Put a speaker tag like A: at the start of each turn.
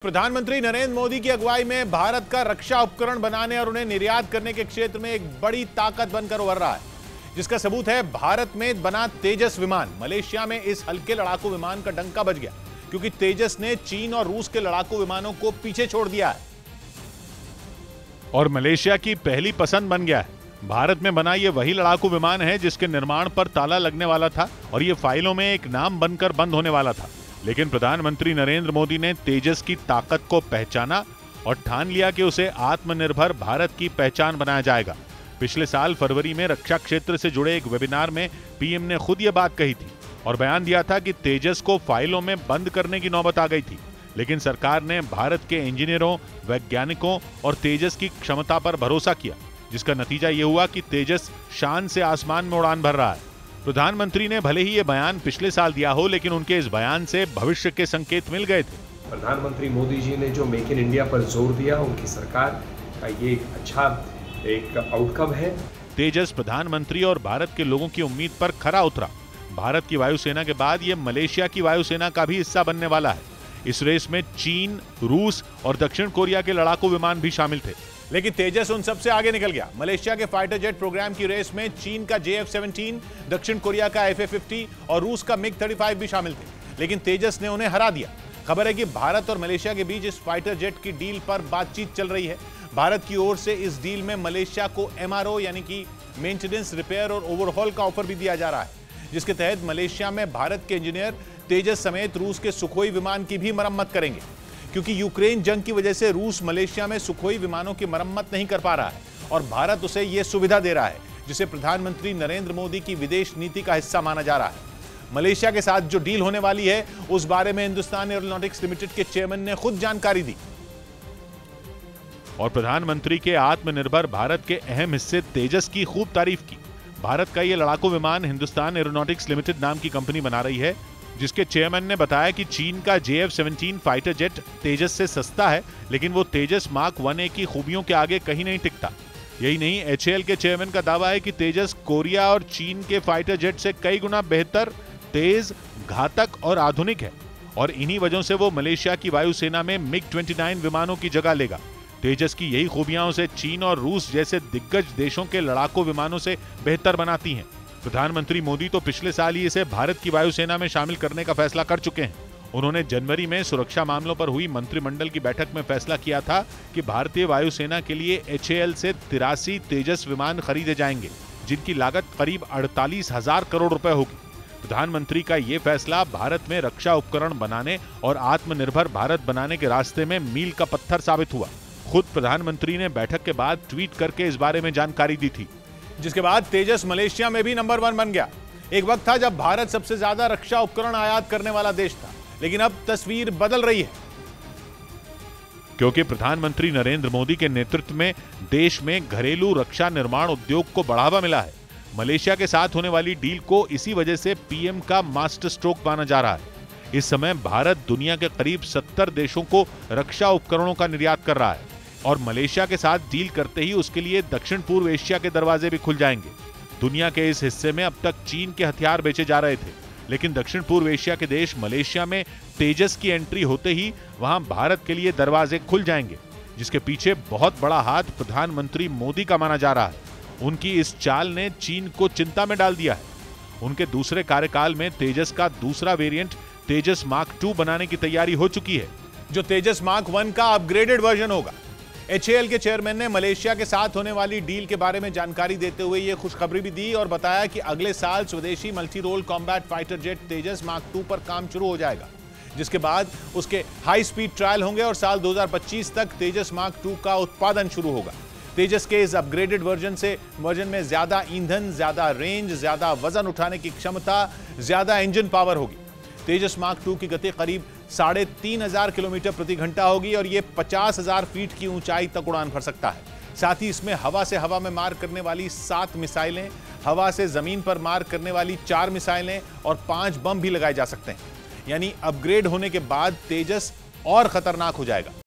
A: प्रधानमंत्री नरेंद्र मोदी की अगुवाई में भारत का रक्षा उपकरण बनाने और उन्हें निर्यात करने के क्षेत्र में एक बड़ी ताकत बनकर उभर रहा है, जिसका सबूत है भारत में बना तेजस विमान। मलेशिया में इस हल्के लड़ाकू विमान का डंका बज गया, क्योंकि तेजस ने चीन और रूस के लड़ाकू विमानों को पीछे छोड़ दिया है और मलेशिया की पहली पसंद बन गया है। भारत में बना यह वही लड़ाकू विमान है जिसके निर्माण पर ताला लगने वाला था और यह फाइलों में एक नाम बनकर बंद होने वाला था। लेकिन प्रधानमंत्री नरेंद्र मोदी ने तेजस की ताकत को पहचाना और ठान लिया कि उसे आत्मनिर्भर भारत की पहचान बनाया जाएगा। पिछले साल फरवरी में रक्षा क्षेत्र से जुड़े एक वेबिनार में पीएम ने खुद यह बात कही थी और बयान दिया था कि तेजस को फाइलों में बंद करने की नौबत आ गई थी। लेकिन सरकार ने भारत के इंजीनियरों, वैज्ञानिकों और तेजस की क्षमता पर भरोसा किया, जिसका नतीजा ये हुआ कि तेजस शान से आसमान में उड़ान भर रहा है। प्रधानमंत्री ने भले ही ये बयान पिछले साल दिया हो, लेकिन उनके इस बयान से भविष्य के संकेत मिल गए थे।
B: प्रधानमंत्री मोदी जी ने जो मेक इन इंडिया पर जोर दिया, उनकी सरकार का ये अच्छा एक आउटकम है।
A: तेजस प्रधानमंत्री और भारत के लोगों की उम्मीद पर खरा उतरा। भारत की वायुसेना के बाद ये मलेशिया की वायुसेना का भी हिस्सा बनने वाला है। इस रेस में चीन, रूस और दक्षिण कोरिया के लड़ाकू विमान भी शामिल थे, लेकिन तेजस उन सबसे आगे निकल गया। मलेशिया के फाइटर जेट प्रोग्राम की रेस में चीन का JF-17, दक्षिण कोरिया का FA-50 और रूस का MiG-35 भी शामिल थे, लेकिन तेजस ने उन्हें हरा दिया। खबर है कि भारत और मलेशिया के बीच इस फाइटर जेट की डील पर बातचीत चल रही है। भारत की ओर से इस डील में मलेशिया को MRO यानी कि मेंटेनेंस, रिपेयर और ओवरहॉल का ऑफर भी दिया जा रहा है, जिसके तहत मलेशिया में भारत के इंजीनियर तेजस समेत रूस के सुखोई विमान की भी मरम्मत करेंगे, क्योंकि यूक्रेन जंग की वजह से रूस मलेशिया में सुखोई विमानों की मरम्मत नहीं कर पा रहा है और भारत उसे यह सुविधा दे रहा है, जिसे प्रधानमंत्री नरेंद्र मोदी की विदेश नीति का हिस्सा माना जा रहा है। मलेशिया के साथ जो डील होने वाली है, उस बारे में हिंदुस्तान एरोनॉटिक्स लिमिटेड के चेयरमैन ने खुद जानकारी दी और प्रधानमंत्री के आत्मनिर्भर भारत के अहम हिस्से तेजस की खूब तारीफ की। भारत का यह लड़ाकू विमान हिंदुस्तान एरोनॉटिक्स लिमिटेड नाम की कंपनी बना रही है, जिसके चेयरमैन ने बताया कि चीन का JF-17 फाइटर जेट तेजस से सस्ता है, लेकिन वो तेजस मार्क 1A की खूबियों के आगे कहीं नहीं टिकता। यही नहीं, HAL के चेयरमैन का दावा है कि तेजस कोरिया और चीन के फाइटर जेट से कई गुना बेहतर, तेज, घातक और आधुनिक है और इन्हीं वजहों से वो मलेशिया की वायुसेना में MiG-29 विमानों की जगह लेगा। तेजस की यही खूबियां उसे चीन और रूस जैसे दिग्गज देशों के लड़ाकू विमानों से बेहतर बनाती हैं। प्रधानमंत्री मोदी तो पिछले साल ही इसे भारत की वायुसेना में शामिल करने का फैसला कर चुके हैं। उन्होंने जनवरी में सुरक्षा मामलों पर हुई मंत्रिमंडल की बैठक में फैसला किया था कि भारतीय वायुसेना के लिए HAL से 83 तेजस विमान खरीदे जाएंगे, जिनकी लागत करीब 48,000 करोड़ रुपए होगी। प्रधानमंत्री का ये फैसला भारत में रक्षा उपकरण बनाने और आत्मनिर्भर भारत बनाने के रास्ते में मील का पत्थर साबित हुआ। खुद प्रधानमंत्री ने बैठक के बाद ट्वीट करके इस बारे में जानकारी दी थी, जिसके बाद तेजस मलेशिया में भी नंबर 1 बन गया। एक वक्त था जब भारत सबसे ज्यादा रक्षा उपकरण आयात करने वाला देश था, लेकिन अब तस्वीर बदल रही है, क्योंकि प्रधानमंत्री नरेंद्र मोदी के नेतृत्व में देश में घरेलू रक्षा निर्माण उद्योग को बढ़ावा मिला है। मलेशिया के साथ होने वाली डील को इसी वजह से पीएम का मास्टर स्ट्रोक माना जा रहा है। इस समय भारत दुनिया के करीब 70 देशों को रक्षा उपकरणों का निर्यात कर रहा है और मलेशिया के साथ डील करते ही उसके लिए दक्षिण पूर्व एशिया के दरवाजे भी खुल जाएंगे। दुनिया के इस हिस्से में अब तक चीन के हथियार बेचे जा रहे थे, लेकिन दक्षिण पूर्व एशिया के देश मलेशिया में तेजस की एंट्री होते ही वहां भारत के लिए दरवाजे खुल जाएंगे, जिसके पीछे बहुत बड़ा हाथ प्रधानमंत्री मोदी का माना जा रहा है। उनकी इस चाल ने चीन को चिंता में डाल दिया है। उनके दूसरे कार्यकाल में तेजस का दूसरा वेरिएंट तेजस मार्क 2 बनाने की तैयारी हो चुकी है, जो तेजस मार्क 1 का अपग्रेडेड वर्जन होगा। HAL के चेयरमैन ने मलेशिया के साथ होने वाली डील के बारे में जानकारी देते हुए यह खुशखबरी भी दी और बताया कि अगले साल स्वदेशी multi role combat fighter jet Tejas mark 2 पर काम शुरू हो जाएगा, जिसके बाद उसके हाई स्पीड ट्रायल होंगे और साल 2025 तक तेजस मार्क 2 का उत्पादन शुरू होगा। तेजस के इस अपग्रेडेड वर्जन में ज्यादा ईंधन, ज्यादा रेंज, ज्यादा वजन उठाने की क्षमता, ज्यादा इंजन पावर होगी। तेजस मार्क 2 की गति करीब 3,500 किलोमीटर प्रति घंटा होगी और यह 50,000 फीट की ऊंचाई तक उड़ान भर सकता है। साथ ही इसमें हवा से हवा में मार करने वाली 7 मिसाइलें, हवा से जमीन पर मार करने वाली 4 मिसाइलें और 5 बम भी लगाए जा सकते हैं। यानी अपग्रेड होने के बाद तेजस और खतरनाक हो जाएगा।